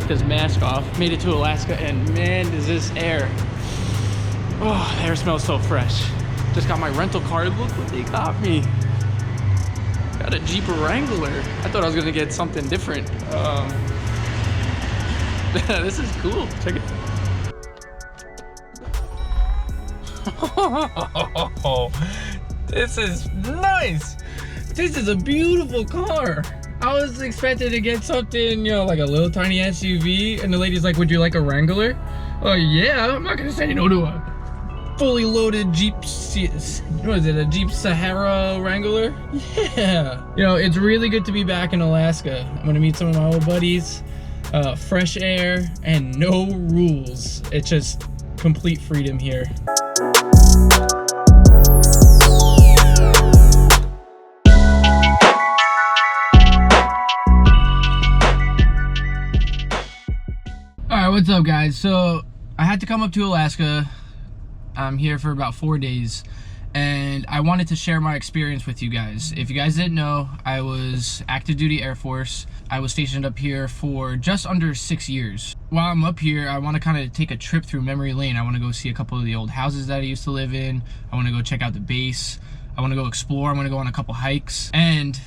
take this mask off. Made it to Alaska, and man, does this air. Oh, the air smells so fresh. Just got my rental car. Look what they got me. Got a Jeep Wrangler. I thought I was gonna get something different. This is cool. Check it. Oh, this is nice. This is a beautiful car. I was expecting to get something, you know, like a little tiny SUV, and the lady's like, would you like a Wrangler? Oh yeah, I'm not gonna say no to a fully loaded Jeep, what is it, a Jeep Sahara Wrangler? Yeah. You know, it's really good to be back in Alaska. I'm gonna meet some of my old buddies, fresh air, and no rules. It's just complete freedom here. Alright, what's up guys? So, I had to come up to Alaska. I'm here for about 4 days, and I wanted to share my experience with you guys. If you guys didn't know, I was active duty Air Force. I was stationed up here for just under 6 years. While I'm up here, I want to kind of take a trip through memory lane. I want to go see a couple of the old houses that I used to live in. I want to go check out the base. I want to go explore. I want to go on a couple hikes, and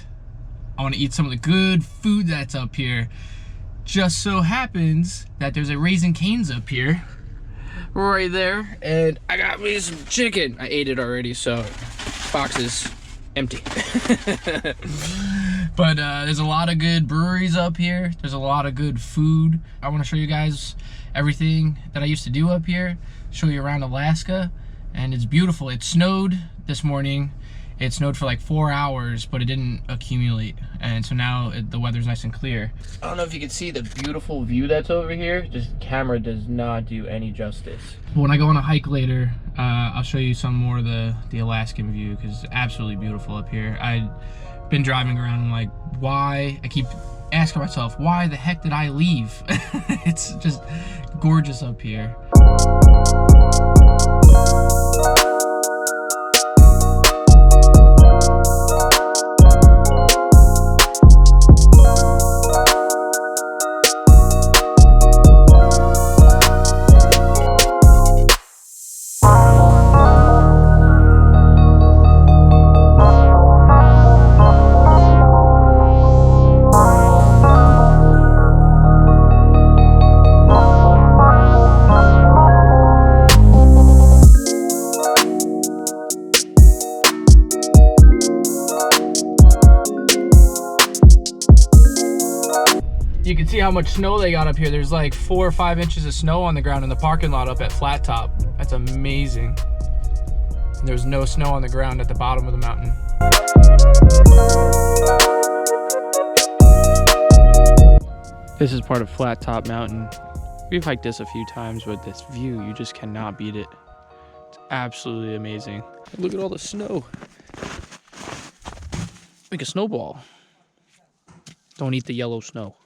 I want to eat some of the good food that's up here. Just so happens that there's a Raising Cane's up here right there, and I got me some chicken. I ate it already, so box is empty. But there's a lot of good breweries up here. There's a lot of good food. I want to show you guys everything that I used to do up here, show you around Alaska, and it's beautiful. It snowed this morning. It snowed for like 4 hours, but it didn't accumulate, and so now the weather's nice and clear. I don't know if you can see the beautiful view that's over here. Just camera does not do any justice. When I go on a hike later, I'll show you some more of the Alaskan view, because it's absolutely beautiful up here. I've been driving around and like, why? I keep asking myself, why the heck did I leave? It's just gorgeous up here. You can see how much snow they got up here. There's like 4 or 5 inches of snow on the ground in the parking lot up at Flat Top. That's amazing. And there's no snow on the ground at the bottom of the mountain. This is part of Flat Top Mountain. We've hiked this a few times, but this view, you just cannot beat it. It's absolutely amazing. Look at all the snow. Like a snowball. Don't eat the yellow snow.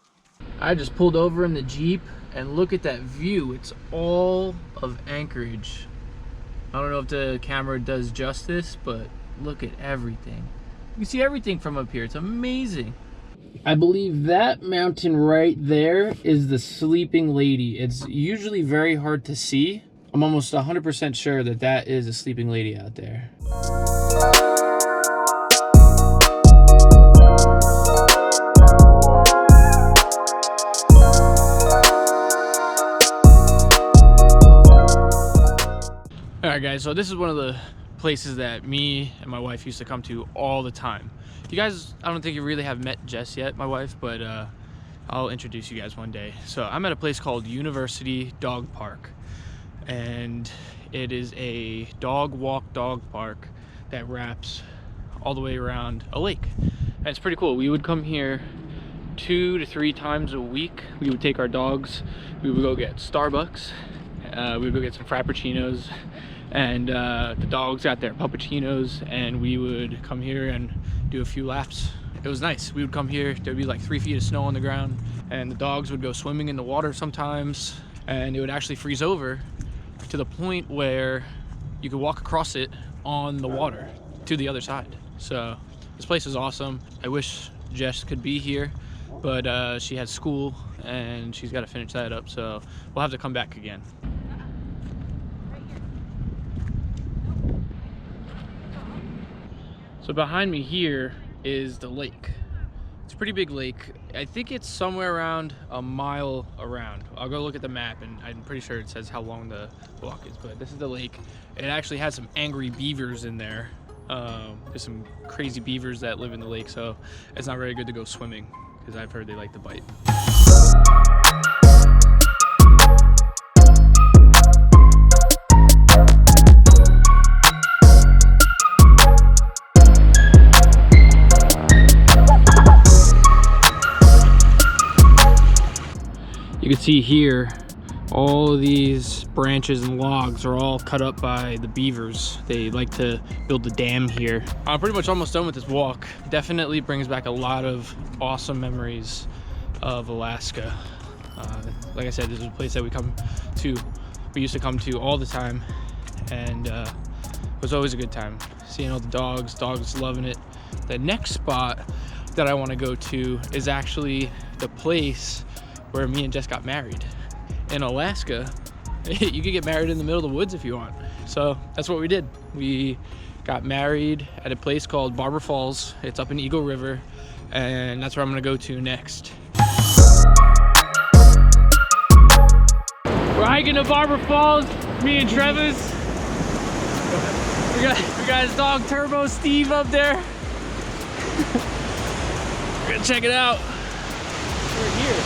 I just pulled over in the Jeep, and look at that view. It's all of Anchorage. I don't know if the camera does justice, but look at everything. You can see everything from up here. It's amazing. I believe that mountain right there is the Sleeping Lady. It's usually very hard to see. I'm almost 100% sure that that is a sleeping lady out there. Alright guys, so this is one of the places that me and my wife used to come to all the time. You guys, I don't think you really have met Jess yet, my wife, but I'll introduce you guys one day. So I'm at a place called University Dog Park, and it is a dog walk dog park that wraps all the way around a lake. And it's pretty cool. We would come here 2 to 3 times a week. We would take our dogs, we would go get Starbucks, we would go get some Frappuccinos, and the dogs got their puppuccinos, and we would come here and do a few laps. It was nice. We would come here, there'd be like 3 feet of snow on the ground, and the dogs would go swimming in the water sometimes, and it would actually freeze over to the point where you could walk across it on the water to the other side. So this place is awesome. I wish Jess could be here. but she has school and she's got to finish that up, so we'll have to come back again. So behind me here is the lake. It's a pretty big lake. I think it's somewhere around a mile around. I'll go look at the map and I'm pretty sure it says how long the walk is, but this is the lake. It actually has some angry beavers in there. There's some crazy beavers that live in the lake, so it's not very good to go swimming because I've heard they like to bite. You can see here, all of these branches and logs are all cut up by the beavers. They like to build a dam here. I'm pretty much almost done with this walk. Definitely brings back a lot of awesome memories of Alaska. Like I said, this is a place that we used to come to all the time, and it was always a good time. Seeing all the dogs loving it. The next spot that I want to go to is actually the place where me and Jess got married. In Alaska, you could get married in the middle of the woods if you want. So that's what we did. We got married at a place called Barber Falls. It's up in Eagle River, and that's where I'm gonna go to next. We're hiking to Barber Falls, me and Travis. We got his dog Turbo Steve up there. We're gonna check it out. We're here.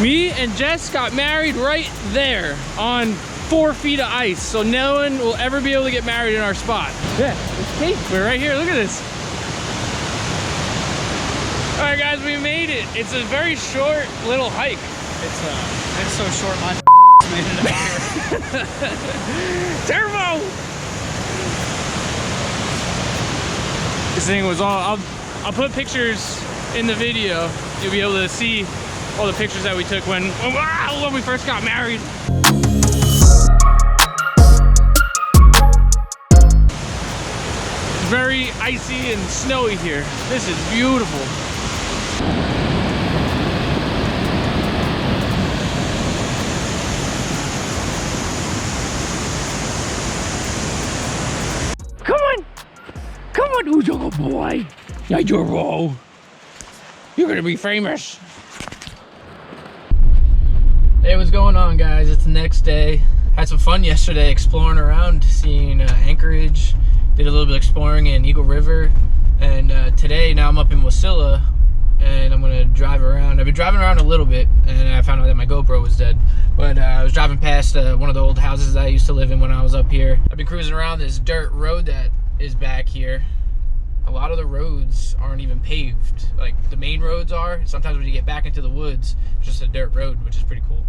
Me and Jess got married right there on 4 feet of ice, so no one will ever be able to get married in our spot. Yeah, it's Kate. We're right here. Look at this. All right, guys, we made it. It's a very short little hike. It's so short, my made it up here. Turbo! This thing was all. I'll put pictures in the video. You'll be able to see all the pictures that we took when we first got married. It's very icy and snowy here. This is beautiful. Come on, ooh, good boy. Yeah, you're raw. You're gonna be famous. Hey, what's going on, guys? It's the next day. Had some fun yesterday exploring around, seeing Anchorage. Did a little bit of exploring in Eagle River. And today, now I'm up in Wasilla, and I'm gonna drive around. I've been driving around a little bit, and I found out that my GoPro was dead. But I was driving past one of the old houses that I used to live in when I was up here. I've been cruising around this dirt road that is back here. A lot of the roads aren't even paved. Like, the main roads are. Sometimes when you get back into the woods, it's just a dirt road, which is pretty cool.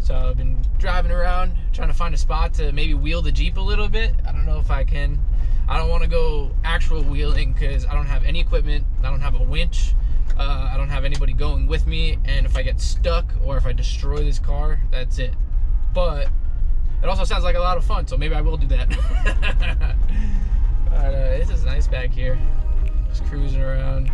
So I've been driving around, trying to find a spot to maybe wheel the Jeep a little bit. I don't know if I can. I don't want to go actual wheeling because I don't have any equipment. I don't have a winch. I don't have anybody going with me. And if I get stuck or if I destroy this car, that's it. But it also sounds like a lot of fun, so maybe I will do that. But this is nice back here. Just cruising around.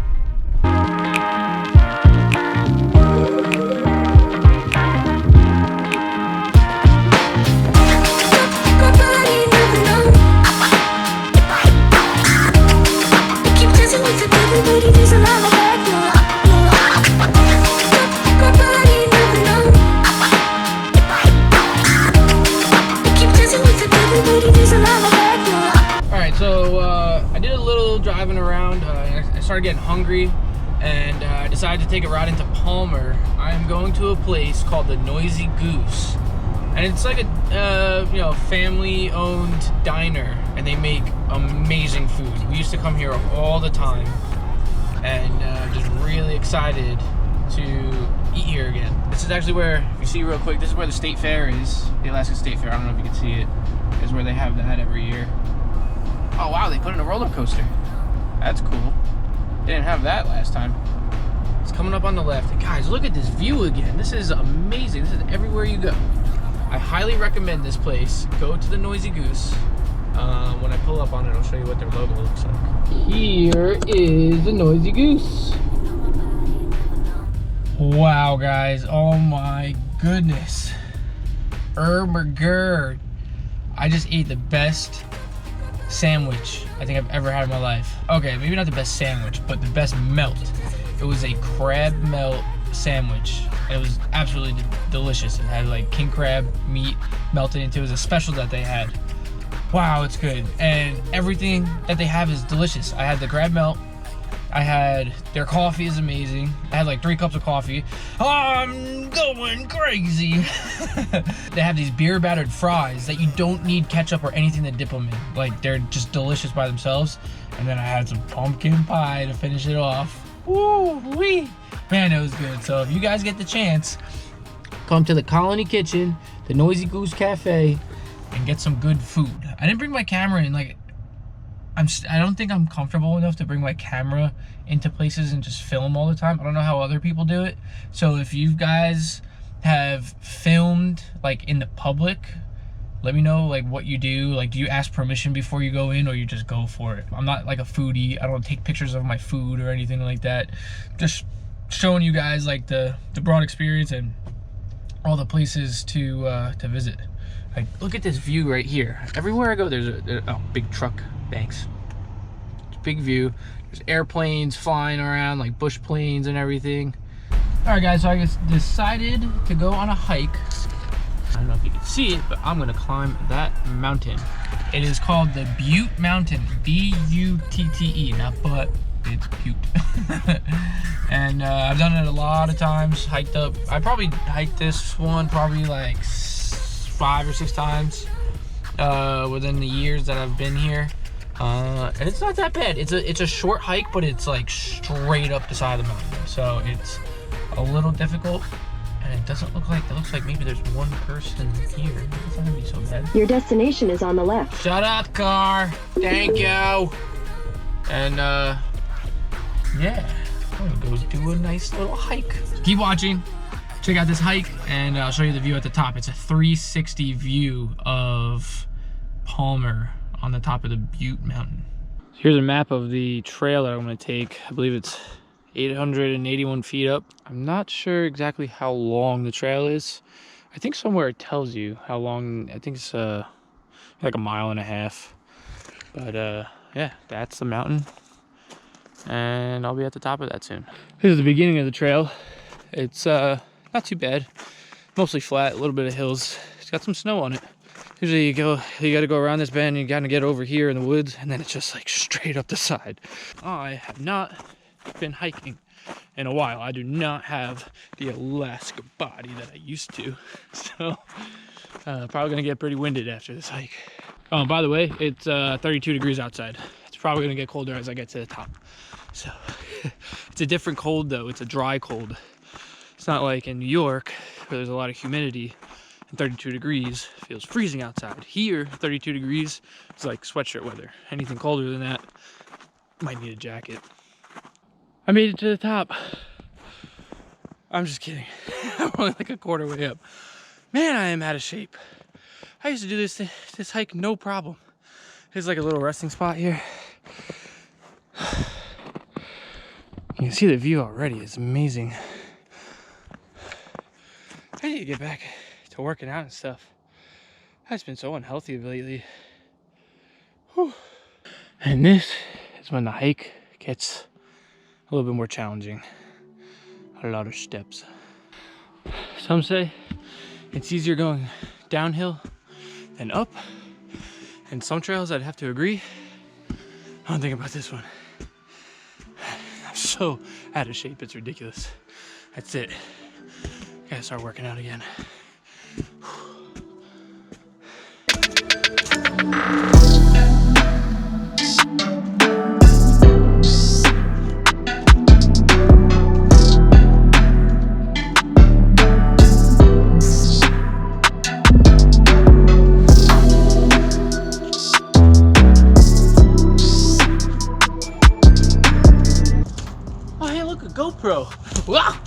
I did a little driving around. I started getting hungry, and I decided to take a ride into Palmer. I'm going to a place called the Noisy Goose, and it's like a family-owned diner, and they make amazing food. We used to come here all the time, and just really excited to eat here again. This is actually where, if you see real quick, this is where the state fair is. The Alaska State Fair. I don't know if you can see it. Is where they have that every year. Oh wow, they put in a roller coaster. That's cool. They didn't have that last time. It's coming up on the left. And guys, look at this view again. This is amazing. This is everywhere you go. I highly recommend this place. Go to the Noisy Goose. When I pull up on it, I'll show you what their logo looks like. Here is the Noisy Goose. Wow, guys. Oh my goodness. Burger. I just ate the best sandwich I think I've ever had in my life. Okay, maybe not the best sandwich, but the best melt. It was a crab melt sandwich. It was absolutely delicious. It had like king crab meat melted into it. It was a special that they had. Wow, it's good. And everything that they have is delicious. I had the crab melt. I had their coffee is amazing. I had like 3 cups of coffee. I'm going crazy. They have these beer battered fries that you don't need ketchup or anything to dip them in. Like, they're just delicious by themselves. And then I had some pumpkin pie to finish it off. Woo-wee. Man, it was good. So if you guys get the chance, come to the Colony Kitchen, the Noisy Goose Cafe, and get some good food. I didn't bring my camera in. Like, I don't think I'm comfortable enough to bring my camera into places and just film all the time. I don't know how other people do it. So if you guys have filmed like in the public, let me know like what you do. Like, do you ask permission before you go in, or you just go for it? I'm not like a foodie. I don't take pictures of my food or anything like that. Just showing you guys like the broad experience and all the places to visit. Like, look at this view right here. Everywhere I go, there's a big truck. Thanks. Big view. There's airplanes flying around, like bush planes and everything. All right, guys, so I just decided to go on a hike. I don't know if you can see it, but I'm gonna climb that mountain. It is called the Butte Mountain. B-U-T-T-E, not butt, it's Butte. And I've done it a lot of times, hiked up. I probably hiked this one probably like 5 or 6 times within the years that I've been here. And it's not that bad. It's a short hike, but it's like straight up the side of the mountain. So it's a little difficult, and it doesn't look like, it looks like maybe there's one person here. It's not gonna be so bad. Your destination is on the left. Shut up, car. Thank you. And yeah, I'm gonna go do a nice little hike. Keep watching. Check out this hike, and I'll show you the view at the top. It's a 360 view of Palmer on the top of the Butte Mountain. Here's a map of the trail that I'm going to take. I believe it's 881 feet up. I'm not sure exactly how long the trail is. I think somewhere it tells you how long. I think it's like a mile and a half. But yeah, that's the mountain, and I'll be at the top of that soon. This is the beginning of the trail. It's not too bad, mostly flat, a little bit of hills. It's got some snow on it. Usually you gotta go around this bend, you gotta get over here in the woods, and then it's just like straight up the side. I have not been hiking in a while. I do not have the Alaska body that I used to. So probably gonna get pretty winded after this hike. Oh, by the way, it's 32 degrees outside. It's probably gonna get colder as I get to the top. So it's a different cold though. It's a dry cold. It's not like in New York where there's a lot of humidity. And 32 degrees feels freezing outside. Here, 32 degrees is like sweatshirt weather. Anything colder than that, might need a jacket. I made it to the top. I'm just kidding. I'm only like a quarter way up. Man, I am out of shape. I used to do this hike no problem. There's like a little resting spot here. You can see the view already. It's amazing. I need to get back to working out and stuff. I've just been so unhealthy lately. Whew. And this is when the hike gets a little bit more challenging. A lot of steps. Some say it's easier going downhill than up. And some trails I'd have to agree. I don't think about this one. I'm so out of shape, it's ridiculous. That's it. Gotta start working out again. Oh, hey, look, a GoPro. Wow.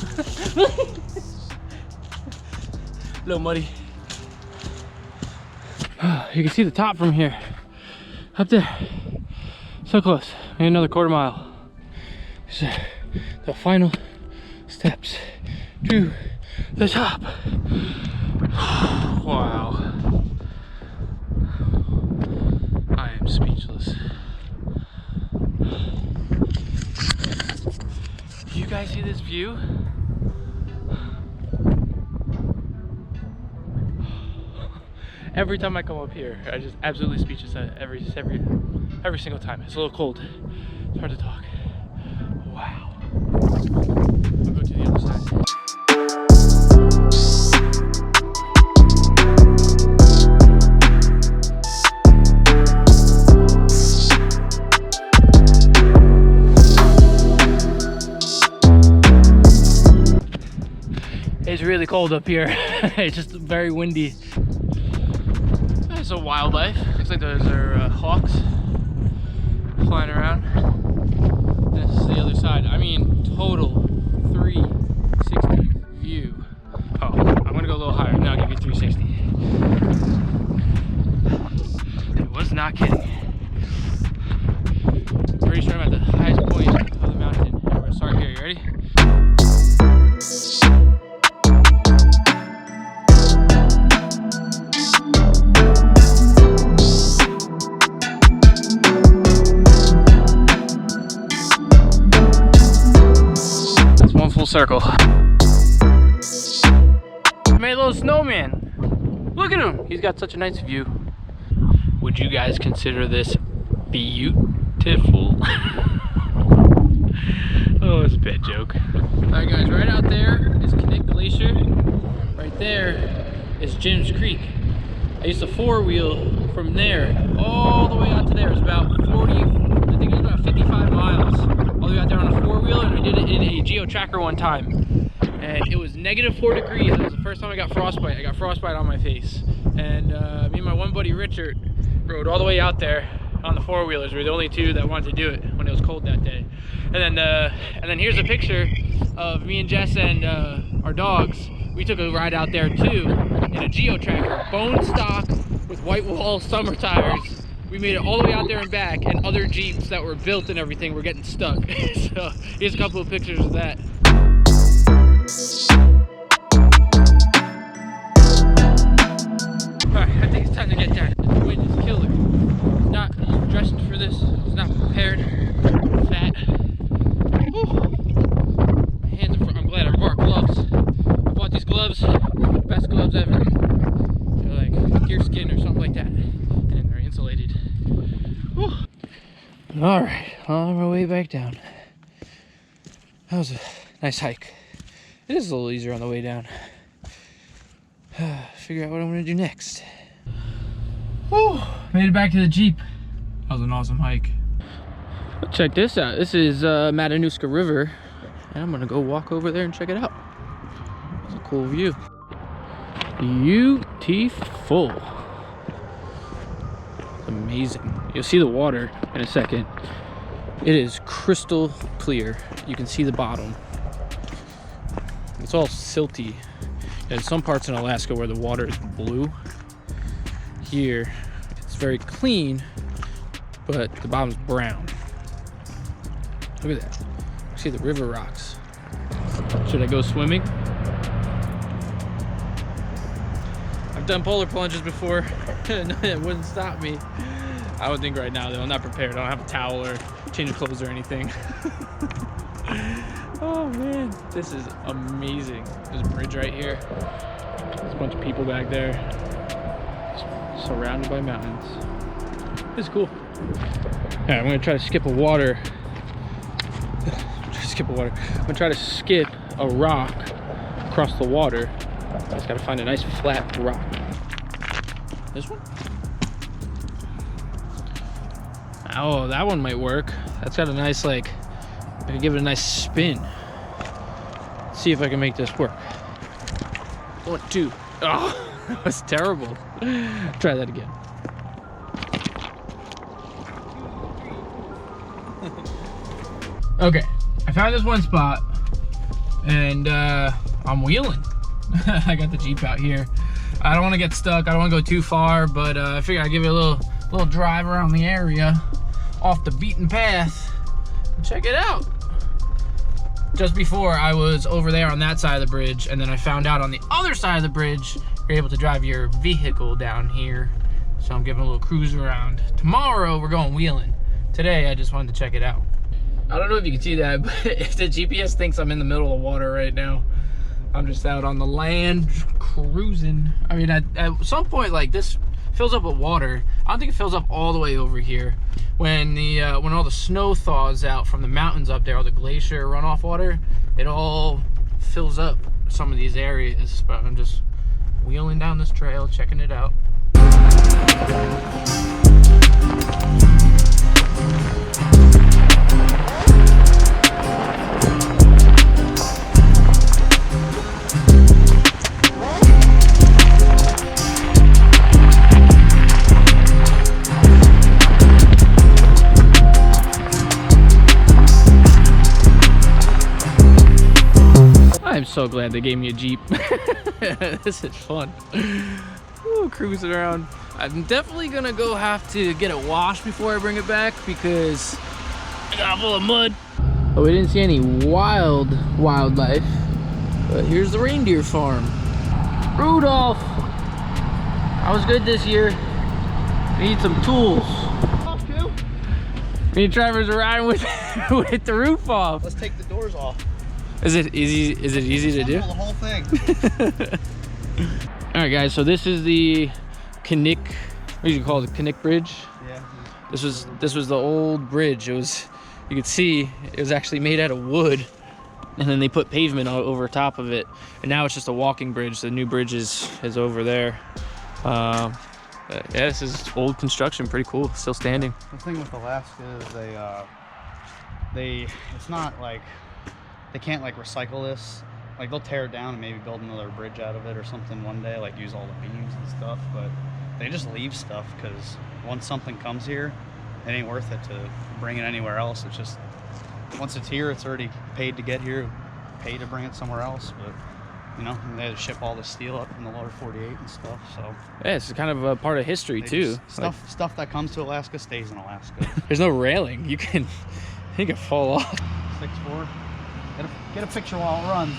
A little muddy. You can see the top from here. Up there. So close. Maybe another quarter mile. It's the final steps to the top. Wow. I am speechless. You guys see this view? Every time I come up here, I just absolutely speechless every single time. It's a little cold. It's hard to talk. Wow. I'll go to the other side. It's really cold up here. It's just very windy. There's a wildlife. Looks like those are hawks flying around. This is the other side. I mean, total 360 view. Oh, I'm gonna go a little higher. Now I'll give you 360. It was not kidding. Pretty sure I'm at the highest point of the mountain. We're gonna start here. You ready? Full circle. Made a little snowman. Look at him. He's got such a nice view. Would you guys consider this beautiful? Oh, it's a bad joke. Alright guys, right out there is Knick Glacier. Right there is Jim's Creek. I used to four-wheel from there all the way out to there. It's about 55 miles. All the way out there on a four-wheeler, and I did it in a geo-tracker one time. And it was -4 degrees. It was the first time I got frostbite. I got frostbite on my face. And me and my one buddy Richard rode all the way out there on the four-wheelers. We were the only two that wanted to do it when it was cold that day. And then here's a picture of me and Jess and our dogs. We took a ride out there too in a geo-tracker, bone stock with white wall summer tires. We made it all the way out there and back, and other Jeeps that were built and everything were getting stuck. So here's a couple of pictures of that. Alright, I think it's time to get down. The wind is killer. Not dressed for this, was not prepared. Fat. Whew. My hands are, I'm glad I brought gloves. I bought these gloves, best gloves ever. They're like deerskin or something like that. And they're insulated. All right, on my way back down. That was a nice hike. It is a little easier on the way down. Figure out what I'm gonna do next. Whew, made it back to the Jeep. That was an awesome hike. Check this out. This is Matanuska River, and I'm gonna go walk over there and check it out. It's a cool view. Beautiful. Amazing. You'll see the water in a second. It is crystal clear. You can see the bottom. It's all silty. There's some parts in Alaska where the water is blue. Here, it's very clean, but the bottom's brown. Look at that. See the river rocks. Should I go swimming? I've done polar plunges before. It wouldn't stop me. I would think right now though, I'm not prepared. I don't have a towel or change of clothes or anything. Oh man, this is amazing. There's a bridge right here. There's a bunch of people back there. Surrounded by mountains. This is cool. Alright, I'm gonna try to skip a water. I'm gonna try to skip a rock across the water. I just gotta find a nice flat rock. This one? Oh, that one might work. That's got a nice, like, I can give it a nice spin. Let's see if I can make this work. 1, 2. Oh, that was terrible. Try that again. Okay, I found this one spot, and I'm wheeling. I got the Jeep out here. I don't want to get stuck. I don't want to go too far, but I figured I'd give you a little drive around the area, off the beaten path. Check it out. just before I was over there on that side of the bridge, and then I found out on the other side of the bridge, you're able to drive your vehicle down here. So I'm giving a little cruise around. Tomorrow, we're going wheeling. Today, I just wanted to check it out. I don't know if you can see that, but the GPS thinks I'm in the middle of water right now. I'm just out on the land cruising. I mean, at some point, like, this fills up with water. I don't think it fills up all the way over here. When all the snow thaws out from the mountains up there, all the glacier runoff water, it all fills up some of these areas. But I'm just wheeling down this trail, checking it out. I'm so glad they gave me a Jeep. This is fun. Ooh, cruising around. I'm definitely gonna go have to get it washed before I bring it back because I got full of mud. But we didn't see any wildlife. But here's the reindeer farm. Rudolph! I was good this year. We need some tools. Me and Trevor's riding with with the roof off. Let's take the doors off. Is it easy to do? The whole thing. All right, guys. So this is the Knick. What do you call it? The Knick Bridge. Yeah. This was the old bridge. It was. You could see it was actually made out of wood, and then they put pavement over top of it, and now it's just a walking bridge. The new bridge is over there. Yeah, this is old construction. Pretty cool. Still standing. The thing with Alaska is it's not like they can't like recycle this. Like they'll tear it down and maybe build another bridge out of it or something one day, like use all the beams and stuff, but they just leave stuff because once something comes here, it ain't worth it to bring it anywhere else. It's just, once it's here, it's already paid to get here, paid to bring it somewhere else, but you know, and they had to ship all the steel up from the lower 48 and stuff, so. Yeah, it's kind of a part of history too. Stuff that comes to Alaska stays in Alaska. There's no railing. You can fall off. 6'4". Get a picture while it runs.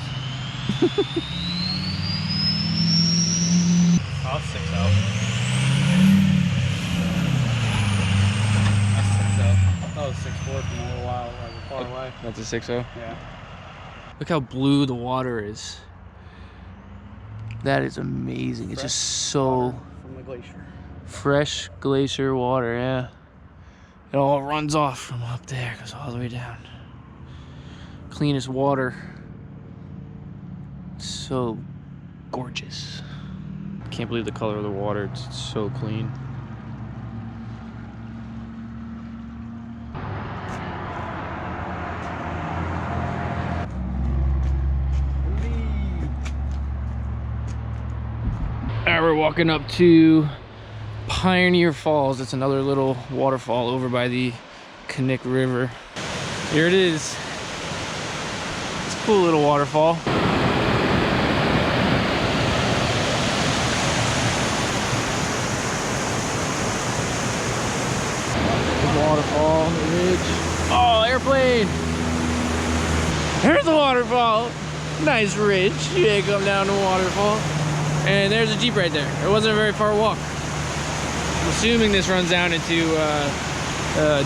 Oh, it's 6'0". That's 6'0". Oh, 6'4" from a little while, like far away. That's a 6.0. Yeah. Look how blue the water is. That is amazing. It's just so From the glacier. fresh glacier water. Yeah. It all runs off from up there, goes all the way down. Cleanest water. So gorgeous. Can't believe the color of the water. It's so clean. Alright, we're walking up to Pioneer Falls. It's another little waterfall over by the Knick River. Here it is. It's a cool little waterfall. Waterfall on the ridge. Oh, airplane! There's the waterfall. Nice ridge. You come down the waterfall. And there's a Jeep right there. It wasn't a very far walk. I'm assuming this runs down into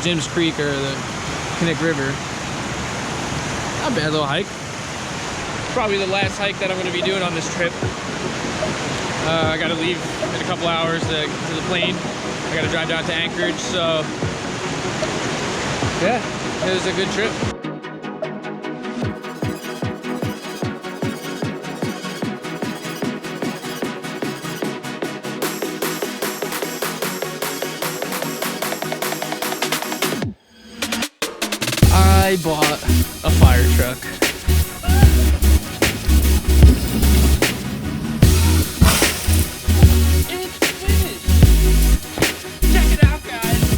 Jim's Creek or the Knick River. Not a bad little hike. Probably the last hike that I'm going to be doing on this trip. I got to leave in a couple hours to the plane. I got to drive down to Anchorage, so yeah, it was a good trip. I bought a fire truck.